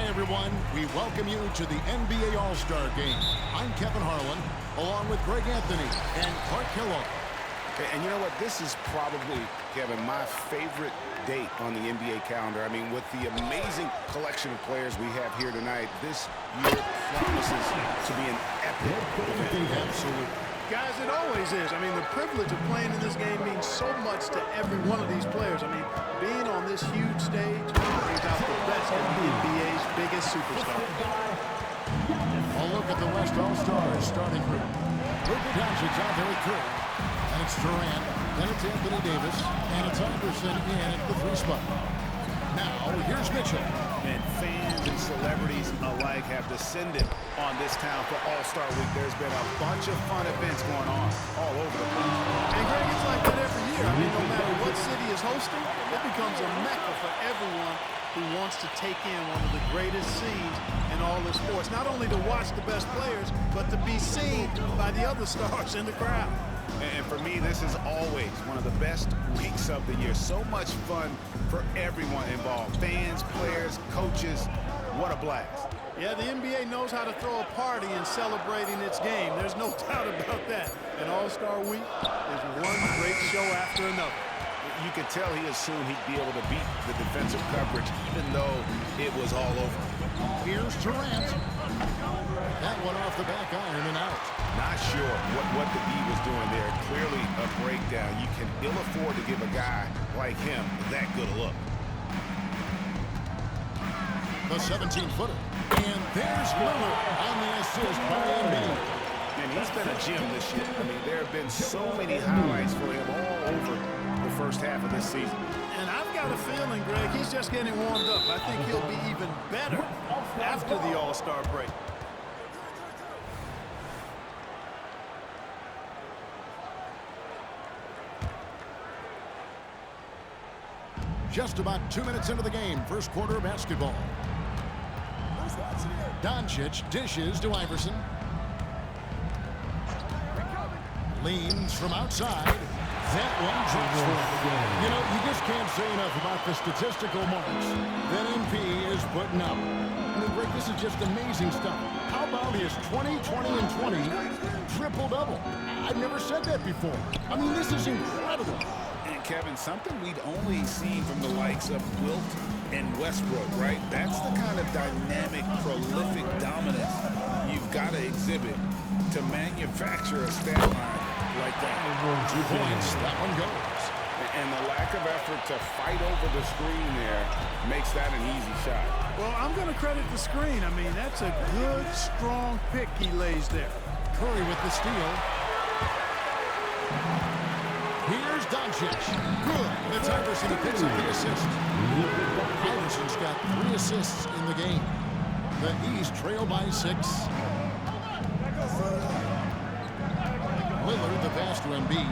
Hi, everyone. We welcome you to the NBA All-Star Game. I'm Kevin Harlan, along with Greg Anthony and Clark Kellogg. And you know what? This is probably, Kevin, my favorite date on the NBA calendar. I mean, with the amazing collection of players we have here tonight, this year promises to be an epic event. Absolutely. Guys, it always is. I mean, the privilege of playing in this game means so much to every one of these players. I mean, being on this huge stage brings out the best in the NBA's biggest superstar. A look at the West All-Stars starting group. Luka Doncic out there at 3. And it's Durant, then it's Anthony Davis, and it's Iverson in at the 3 spot. Now, here's Mitchell. And fans and celebrities alike have descended on this town for All-Star Week. There's been a bunch of fun events going on all over the place. And Greg, it's like that every year. I mean, no matter what city is hosting, it becomes a mecca for everyone who wants to take in one of the greatest scenes in all of sports. Not only to watch the best players, but to be seen by the other stars in the crowd. And for me, this is always one of the best weeks of the year. So much fun for everyone involved. Fans, players, coaches. What a blast. Yeah, the NBA knows how to throw a party in celebrating its game. There's no doubt about that. And All-Star Week is one great show after another. You could tell he assumed he'd be able to beat the defensive coverage, even though it was all over. Here's Durant. That one off the back iron and out. Not sure what the D was doing there. Clearly a breakdown. You can ill afford to give a guy like him that good a look. The 17-footer. And there's Lillard on the assist by Embiid. And he's been a gem this year. I mean, there have been so many highlights for him all over the first half of this season. And I've got a feeling, Greg, he's just getting warmed up. I think he'll be even better after the All-Star break. Just about 2 minutes into the game, first quarter of basketball. Doncic dishes to Iverson. Leans from outside. That one drops for him. You know, you just can't say enough about the statistical marks that MP is putting up. I mean, Greg, this is just amazing stuff. How about his 20, 20, and 20 triple-double? I've never said that before. I mean, this is incredible. Kevin, something we'd only seen from the likes of Wilt and Westbrook, right? That's the kind of dynamic, prolific dominance you've got to exhibit to manufacture a stat line like that. 2 points, that one goes. And the lack of effort to fight over the screen there makes that an easy shot. Well, I'm going to credit the screen. I mean, that's a good, strong pick he lays there. Curry with the steal. Here's Doncic. Good. It's Iverson who picks up the assist. Iverson's got 3 assists in the game. The East trail by 6. Lillard, the pass to Embiid.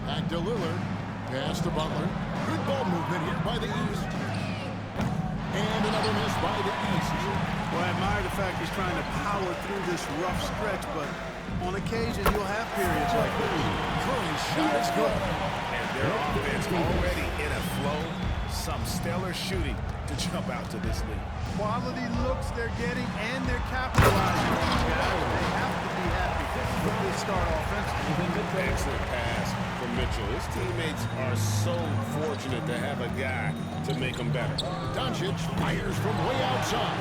Back to Lillard. Pass to Butler. Good ball movement here by the East. And another miss by the East. Well, I admire the fact he's trying to power through this rough stretch, but on occasion you'll have periods like this. Curry's shot is good. And their offense already in a flow. Some stellar shooting to jump out to this lead. Quality looks they're getting, and they're capitalizing on it, guys. They have to be happy with this start offensively. Excellent pass from Mitchell. His teammates are so fortunate to have a guy to make them better. Doncic fires from way outside.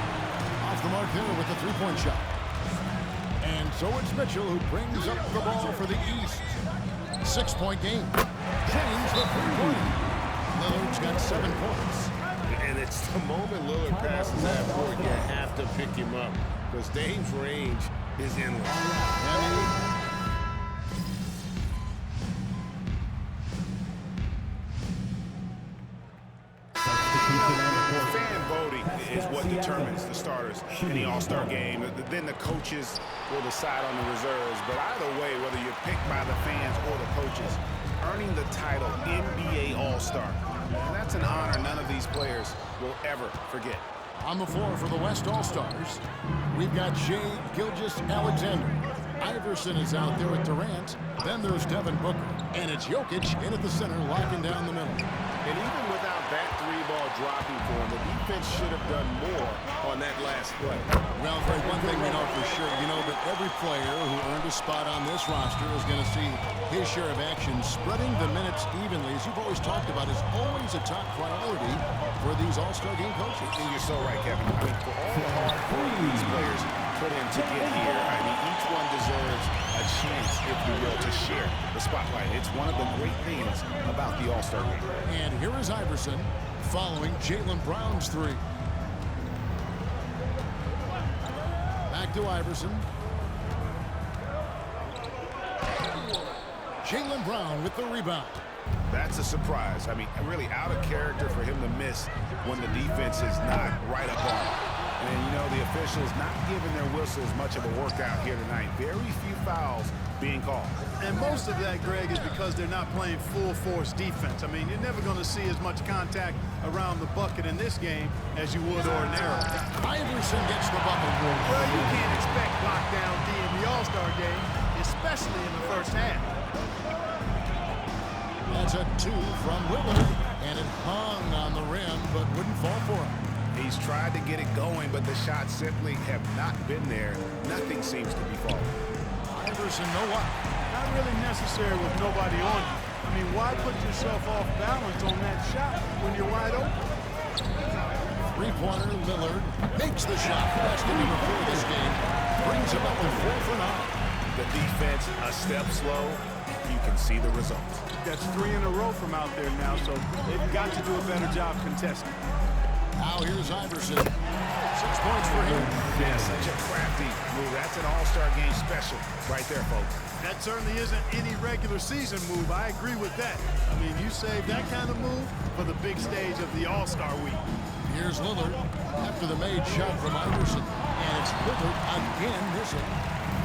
Off the mark there with the 3-point shot. And so it's Mitchell who brings up the ball for the East. 6-point game. James the 3-pointer. Lillard's got 7 points. And it's the moment Lillard passes that court, you have to pick him up. Because Dame's range is endless. Fan voting is what determines the starters in the All-Star game. Then the coaches will decide on the reserves. But either way, whether you're picked by the fans or the coaches, earning the title NBA All-Star, and that's an honor none of these players will ever forget. On the floor for the West All-Stars, we've got Shai Gilgeous-Alexander. Iverson is out there with Durant. Then there's Devin Booker. And it's Jokic in at the center, locking down the middle. And even without that three-ball dropping for him, the defense should have done more on that last play. Well, Greg, one thing we know for sure, you know that every player who earned a spot on this roster is going to see his share of action. Spreading the minutes evenly, as you've always talked about, is always a top priority for these All-Star game coaches. And you're so right, Kevin. I mean, for all the hard work these players put in to get here, I mean, each one deserves a chance, if you will, to share the spotlight. It's one of the great things about the All-Star game. And here is Iverson following Jaylen Brown's three. Back to Iverson. Jaylen Brown with the rebound. That's a surprise. I mean, really out of character for him to miss when the defense is not right up on him. And, you know, the officials not giving their whistles much of a workout here tonight. Very few fouls being called. And most of that, Greg, is because they're not playing full-force defense. I mean, you're never going to see as much contact around the bucket in this game as you would ordinarily. Iverson gets the bucket. Well, you can't expect lockdown D in the All-Star game, especially in the first half. That's a two from Lillard, and it hung on the rim, but wouldn't fall for him. He's tried to get it going, but the shots simply have not been there. Nothing seems to be falling. Iverson, no luck. Not really necessary with nobody on you. I mean, why put yourself off balance on that shot when you're wide open? Three-pointer, Lillard makes the shot. Best inning before this game. Brings him up to 4 for 9. The defense a step slow. You can see the results. That's 3 in a row from out there now, so they've got to do a better job contesting. Now here's Iverson. 6 points for him. Yeah, such a crafty move. That's an All-Star game special right there, folks. That certainly isn't any regular season move. I agree with that. I mean, you save that kind of move for the big stage of the All-Star week. Here's Lillard after the made shot from Iverson. And it's Lillard again missing.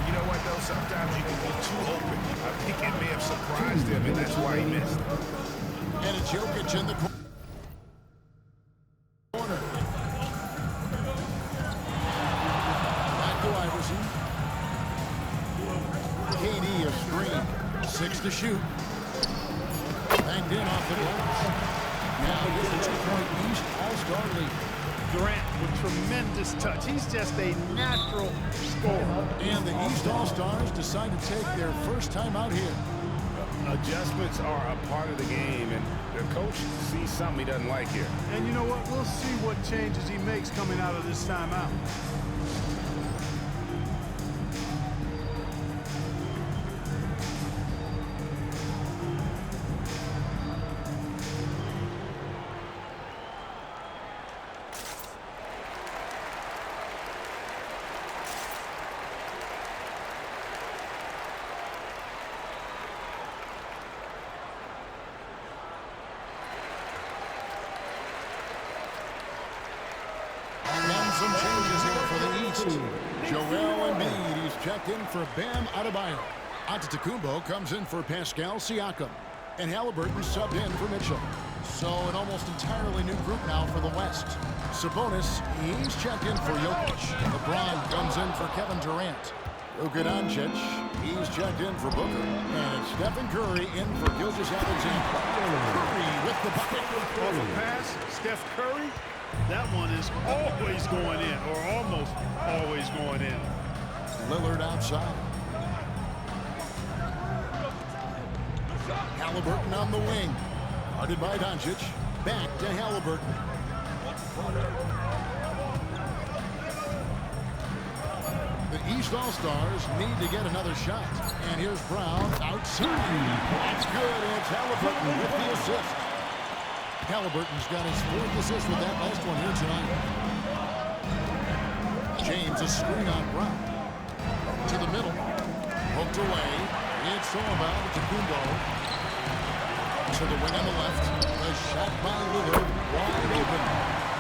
You know what, though? Sometimes you can be too open. I think it may have surprised him, and that's why he missed. And it's Jokic in the corner. Back to Iverson. KD a screen. 6 to shoot. Banged in off the glass. Now here's the 2-point East All-Star lead. Durant with tremendous touch. He's just a natural scorer. And the East All-Stars decide to take their first time out here. Adjustments are a part of the game, and the coach sees something he doesn't like here. And you know what? We'll see what changes he makes coming out of this timeout. Some changes here for the East. Joel Embiid, he's checked in for Bam Adebayo. Antetokounmpo comes in for Pascal Siakam. And Halliburton subbed in for Mitchell. So an almost entirely new group now for the West. Sabonis, he's checked in for Jokic. LeBron comes in for Kevin Durant. Luka Doncic, he's checked in for Booker. And it's Stephen Curry in for Gilgeous-Alexander. Curry with the bucket. Off a pass, Steph Curry. That one is always going in, or almost always going in. Lillard outside. Halliburton on the wing. Guarded by Doncic. Back to Halliburton. The East All-Stars need to get another shot. And here's Brown outside. That's good. And it's Halliburton with the assist. Halliburton's got his 4th assist with that last one here tonight. James a screen on Brown. To the middle. Poked away. It's Sorba to Kumbo. To the wing on the left. A shot by Lillard. Wide open.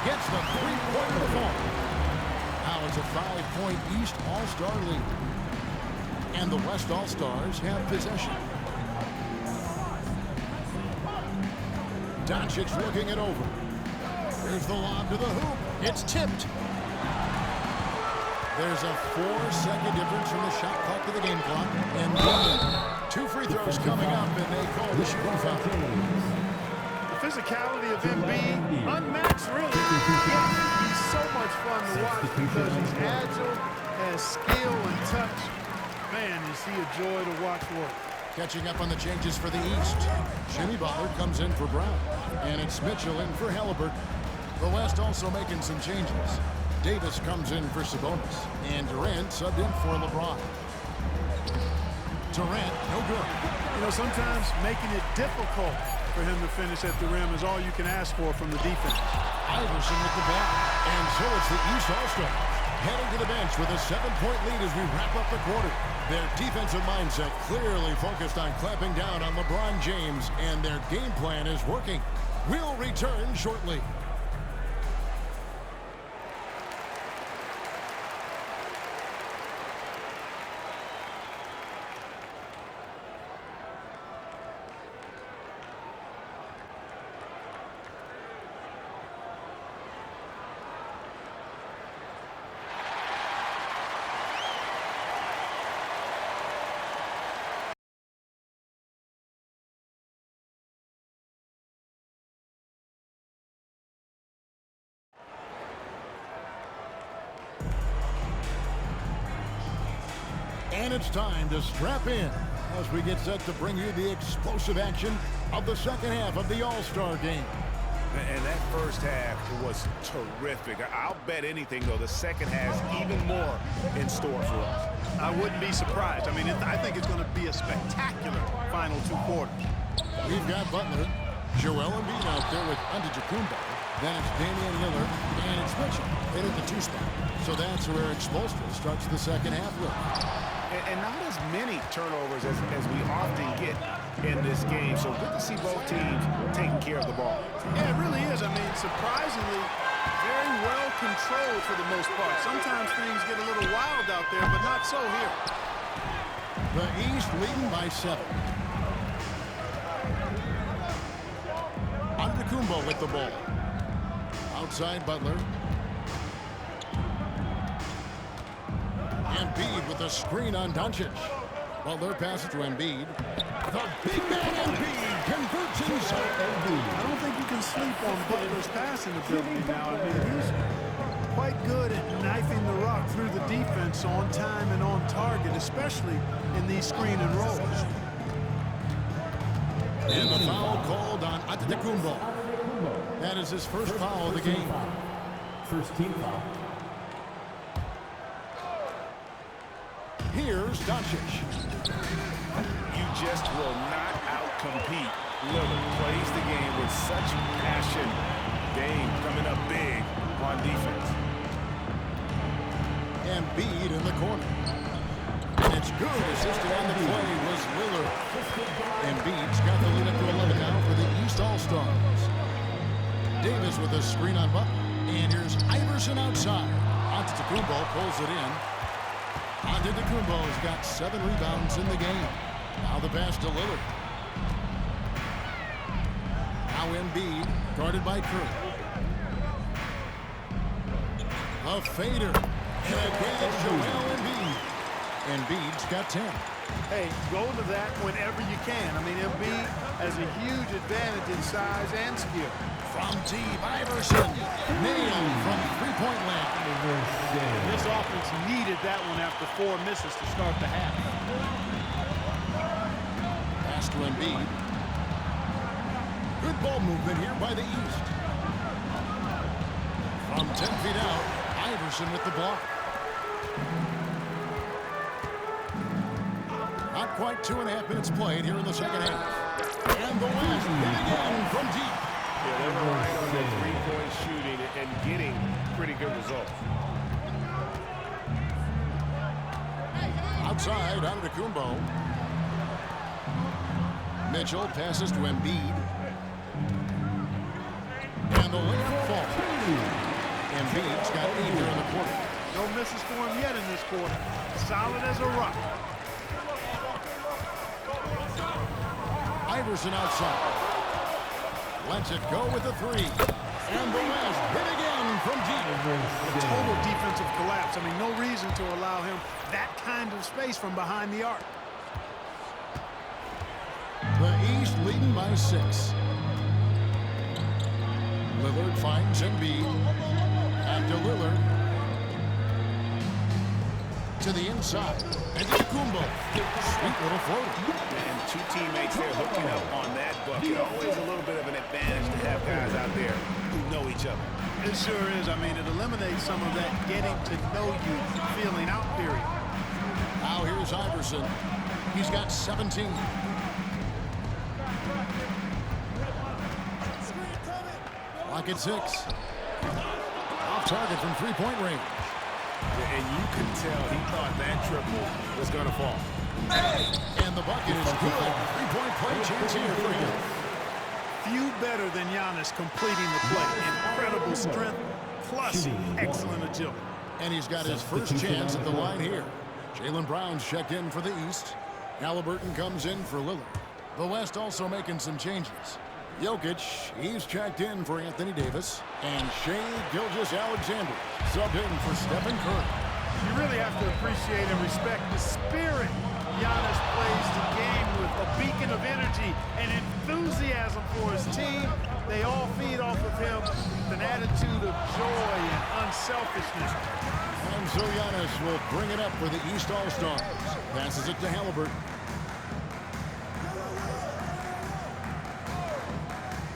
Gets the three-pointer fall. Now it's a 5-point East All-Star lead. And the West All-Stars have possession. Doncic looking it over. There's the lob to the hoop. It's tipped. There's a 4-second difference from the shot clock to the game clock. And 2 free throws coming up, and they call the shooting foul. The physicality of Embiid, unmatched really. Yet he's so much fun to watch because he's agile, has skill and touch. Man, is he a joy to watch work. Catching up on the changes for the East. Jimmy Butler comes in for Brown. And it's Mitchell in for Halliburton. The West also making some changes. Davis comes in for Sabonis. And Durant subbed in for LeBron. Durant, no good. You know, sometimes making it difficult for him to finish at the rim is all you can ask for from the defense. Iverson with the ball. And so it's the East All-Stars heading to the bench with a 7-point lead as we wrap up the quarter. Their defensive mindset clearly focused on clamping down on LeBron James, and their game plan is working. We'll return shortly. And it's time to strap in as we get set to bring you the explosive action of the second half of the All-Star game. And that first half was terrific. I'll bet anything, though, the second has even more in store for us. I wouldn't be surprised. I mean, I think it's going to be a spectacular final 2 quarters. We've got Butler, Joel Embiid out there with Antetokounmpo. Then it's Damian Lillard, and it's Mitchell in at the 2 spot. So that's where Eric Spoelstra starts the second half with. And not as many turnovers as we often get in this game. So good to see both teams taking care of the ball. Yeah, it really is. I mean, surprisingly, very well controlled for the most part. Sometimes things get a little wild out there, but not so here. The East leading by 7. Antetokounmpo with the ball. Outside Butler. Embiid with a screen on Doncic. Butler passes to Embiid. The big man Embiid converts inside. I don't think you can sleep on Butler's passing ability now. I mean, he's quite good at knifing the rock through the defense on time and on target, especially in these screen and rolls. And the foul called on Antetokounmpo. That is his first foul of the game. First team foul. Here's Doncic. You just will not outcompete Lillard. Plays the game with such passion. Dame coming up big on defense. Embiid in the corner. And it's good. Assisted on the play was Lillard. Embiid's got the lead up to 11 now for the East All-Stars. Davis with a screen on Butler. And here's Iverson outside. Antetokounmpo pulls it in. Antetokounmpo's got 7 rebounds in the game. Now the pass to Lillard. Now Embiid, guarded by Curry. A fader. And again, Joel Embiid. Embiid's got 10. Hey, go to that whenever you can. I mean, Embiid has a huge advantage in size and skill. From deep, Iverson. Nailed from three-point land. This offense needed that one after 4 misses to start the half. Pass to Embiid. Good ball movement here by the East. From 10 feet out, Iverson with the block. Not quite 2.5 minutes played here in the second half. And the West hit again from deep. Yeah, they were right on their three-point shooting and getting pretty good results. Outside, Antetokounmpo. Mitchell passes to Embiid. And the layup falls. Embiid's got 8 here in the quarter. No misses for him yet in this quarter. Solid as a rock. Iverson outside. Lets it go with the 3. And the West hit again from deep. A total defensive collapse. I mean, no reason to allow him that kind of space from behind the arc. The East leading by 6. Lillard finds Embiid. Back to Lillard. To the inside. And to Kumbo. Sweet little floater. And two teammates there hooking up on that bucket. Always a little bit of an advantage to have guys out there who know each other. It sure is. I mean, it eliminates some of that getting to know you feeling out period. Now here's Iverson. He's got 17. Clock at 6. Off target from three-point range. And you could tell he thought that triple was going to fall. And the bucket is good. Three-point play chance here for him. Few better than Giannis completing the play. Incredible strength plus excellent agility. And he's got his first chance at the line here. Jaylen Brown's checked in for the East. Halliburton comes in for Lillard. The West also making some changes. Jokic, he's checked in for Anthony Davis. And Shai Gilgeous-Alexander subbed in for Stephen Curry. You really have to appreciate and respect the spirit Giannis plays the game with. A beacon of energy and enthusiasm for his team. They all feed off of him with an attitude of joy and unselfishness. And so Giannis will bring it up for the East All-Stars. Passes it to Halliburton.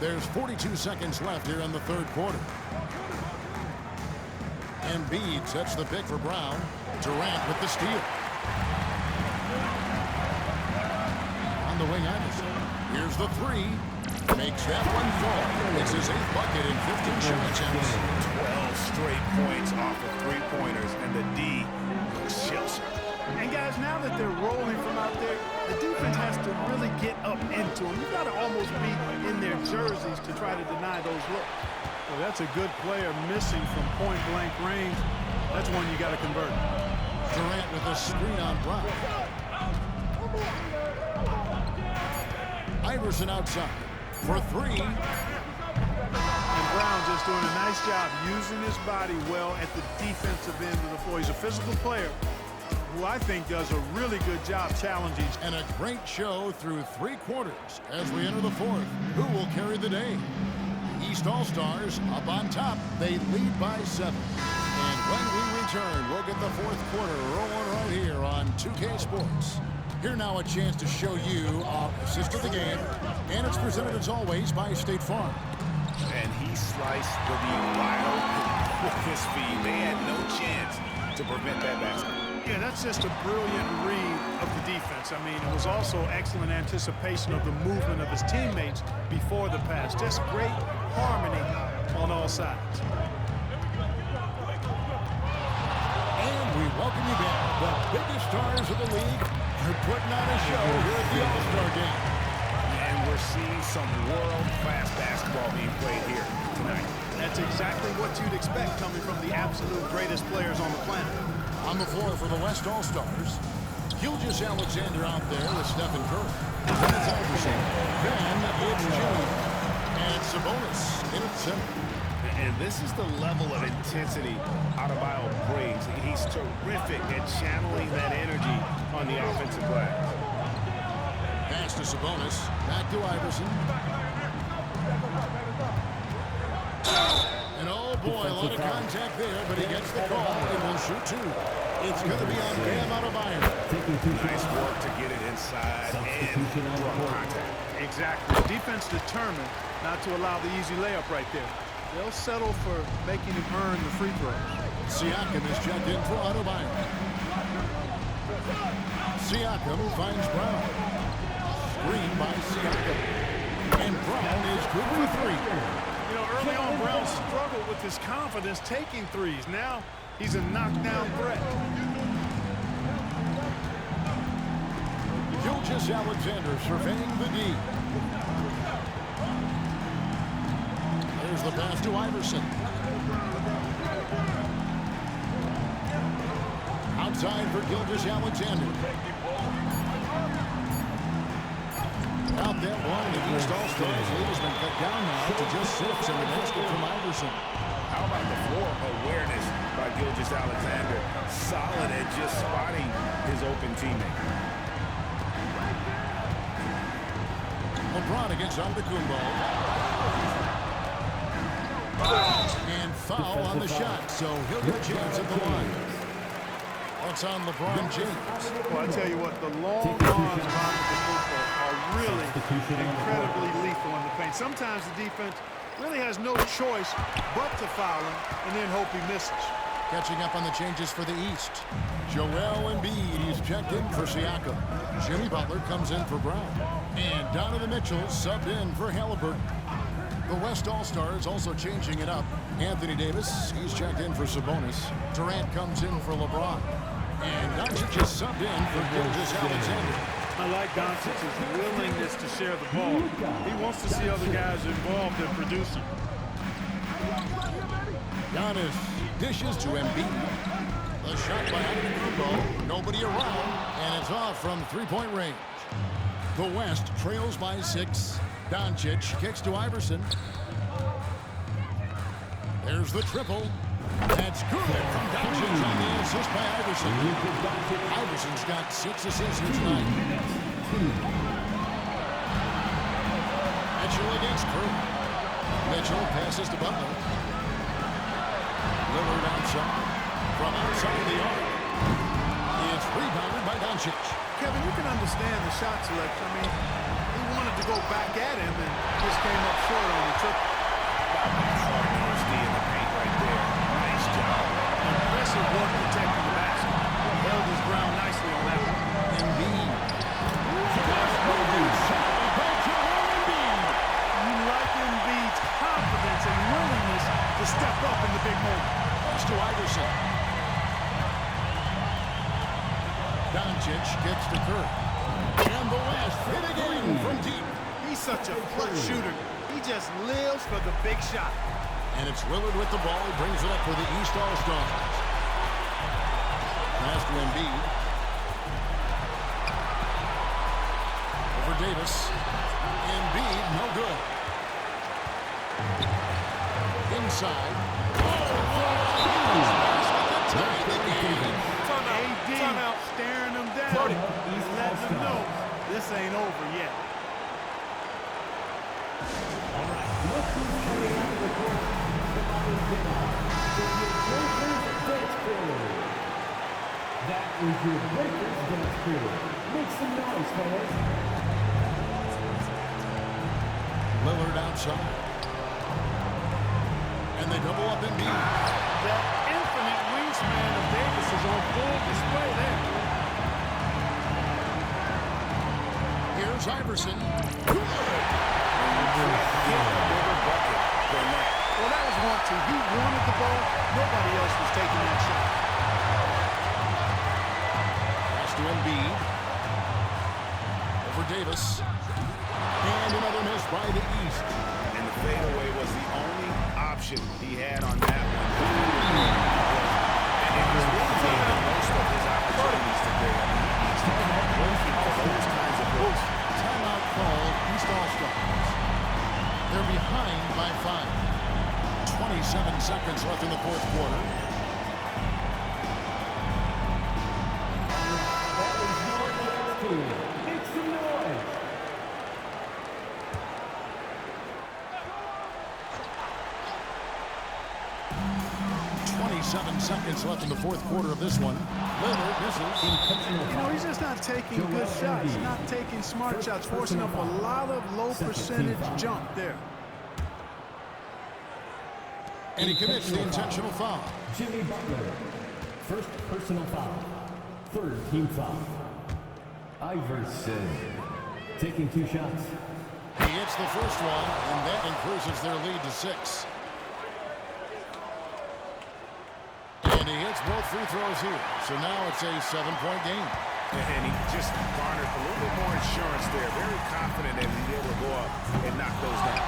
There's 42 seconds left here in the third quarter. Embiid sets the pick for Brown. Durant with the steal. On the wing, Iverson. Here's the three. Makes that one fall. It's his 8th bucket in 15 shot attempts. 12 straight points off of three-pointers, and the D chills her. And guys, now that they're rolling from out there, the defense has to really get up into them. You've got to almost be in their jerseys to try to deny those looks. Well, that's a good player missing from point-blank range. That's one you got to convert. Durant with a screen on Brown. Iverson outside for three. And Brown just doing a nice job using his body well at the defensive end of the floor. He's a physical player who I think does a really good job challenging. And a great show through 3 quarters as we enter the fourth. Who will carry the day? East All-Stars up on top. They lead by 7. And when we return, we'll get the fourth quarter rolling right here on 2K Sports. Here now a chance to show you our assist of the game. And it's presented as always by State Farm. And he sliced the D wide open with his feet. They had no chance to prevent that basket. Yeah, that's just a brilliant read of the defense. I mean, it was also excellent anticipation of the movement of his teammates before the pass. Just great harmony on all sides. And we welcome you back. The biggest stars of the league are putting on a show here at the All-Star Game. And we're seeing some world-class basketball being played here tonight. That's exactly what you'd expect coming from the absolute greatest players on the planet. On the floor for the West All-Stars, Gilgeous-Alexander out there with Stephen Curry. Then it's Iverson. Then it's Jimmy. And Sabonis in at center. And this is the level of intensity Adebayo brings. He's terrific at channeling that energy on the offensive glass. Pass to Sabonis. Back to Iverson. And oh boy, a lot of contact there, but he gets the call and will shoot 2. It's going to be on Bam Adebayo. Nice work to get it inside and draw contact. Exactly. Defense determined not to allow the easy layup right there. They'll settle for making him earn the free throws. Siakam is checked in for Adebayo. Siakam finds Brown. Screen by Siakam. And Brown is good for 3. You know, early on, Brown struggled with his confidence taking threes. Now, he's a knockdown threat. Gilgeous-Alexander surveying the D. There's the pass to Iverson. Outside for Gilgeous-Alexander. Out that one, the East All-Stars lead has been cut down now to just 6 in the basket from Iverson. How about the floor awareness by Gilgeous-Alexander? Solid at just spotting his open teammate. LeBron against Antetokounmpo. foul on the shot, so he'll get a chance at the line. That's on LeBron James. Well, I tell you what, the long arms behind the football are really incredibly lethal in the paint. Sometimes the defense really has no choice but to foul him and then hope he misses. Catching up on the changes for the East. Joel Embiid, he's checked in for Siakam. Jimmy Butler comes in for Brown. And Donovan Mitchell subbed in for Halliburton. The West All-Stars also changing it up. Anthony Davis, he's checked in for Sabonis. Durant comes in for LeBron. And Doncic is subbed in for Gilgeous-Alexander. I like Doncic's willingness to share the ball. He wants to see other guys involved in producing. Giannis dishes to Embiid. The shot by Antetokounmpo. Nobody around, and it's off from three-point range. The West trails by 6. Doncic kicks to Iverson. There's the triple. That's good from Doncic on the assist by Iverson. Iverson's got 6 assists here tonight. Mitchell against Curry. Mitchell passes to Butler. Lillard outside. From outside the arc. It's rebounded by Doncic. Kevin, you can understand the shot selection. I mean, he wanted to go back at him and just came up short on the triple. Hard-nosed D in the paint right there. Nice job. Impressive work protecting the basket. Held his ground nicely on that one. Embiid. You like Embiid's confidence and willingness to step up in the big moment. Pass to Iverson. Doncic gets to Curry. And the West hit again from deep. He's such a clutch shooter. He just lives for the big shot. And it's Lillard with the ball. He brings it up for the East All-Stars. Pass to Embiid. Over Davis. Embiid, no good. Inside. Tie the game. AD staring him down. He's letting him know this ain't over yet. That is your Breakers Dance Crew. Make some noise, fellas. Lillard outside. And they double up Embiid. That infinite wingspan of Davis is on full display there. Here's Iverson. Well, that was 1-2. He wanted the ball. Nobody else was taking that shot. Pass to Embiid. Over Davis. And another miss by the East. And the fadeaway was the only option he had on that one. And it was really taking most of his opportunities today. I mean, he needs to keep working for those kinds of moves. Timeout called East All-Stars. They're behind by 5. 27 seconds left in the fourth quarter. Make some noise. Seconds left in the fourth quarter of this one. Lillard misses. You know, he's just not taking good shots, not taking smart shots, forcing up a lot of low percentage jump there. And he commits the intentional foul. Jimmy Butler. First personal foul. Third team foul. Iverson. Taking 2 shots. He hits the first one, and that increases their lead to 6. And he hits both free throws here. So now it's a 7-point game. And he just garnered a little bit more insurance there. Very confident that he'll be able to go up and knock those down.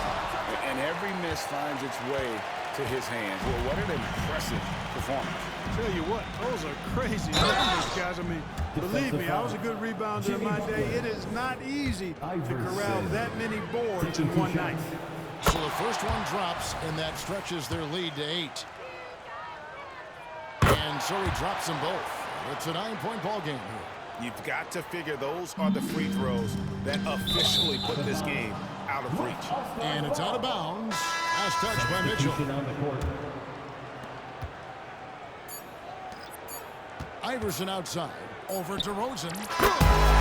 And every miss finds its way to his hands. Well, what an impressive performance. Tell you what, those are crazy numbers, guys. I mean, believe me, I was a good rebounder in my day. It is not easy to corral that many boards in one night. So the first one drops, and that stretches their lead to 8. And so he drops them both. It's a 9-point ball game here. You've got to figure those are the free throws that officially put this game out of reach. And it's out of bounds. Last touch by Mitchell. Iverson outside. Over DeRozan.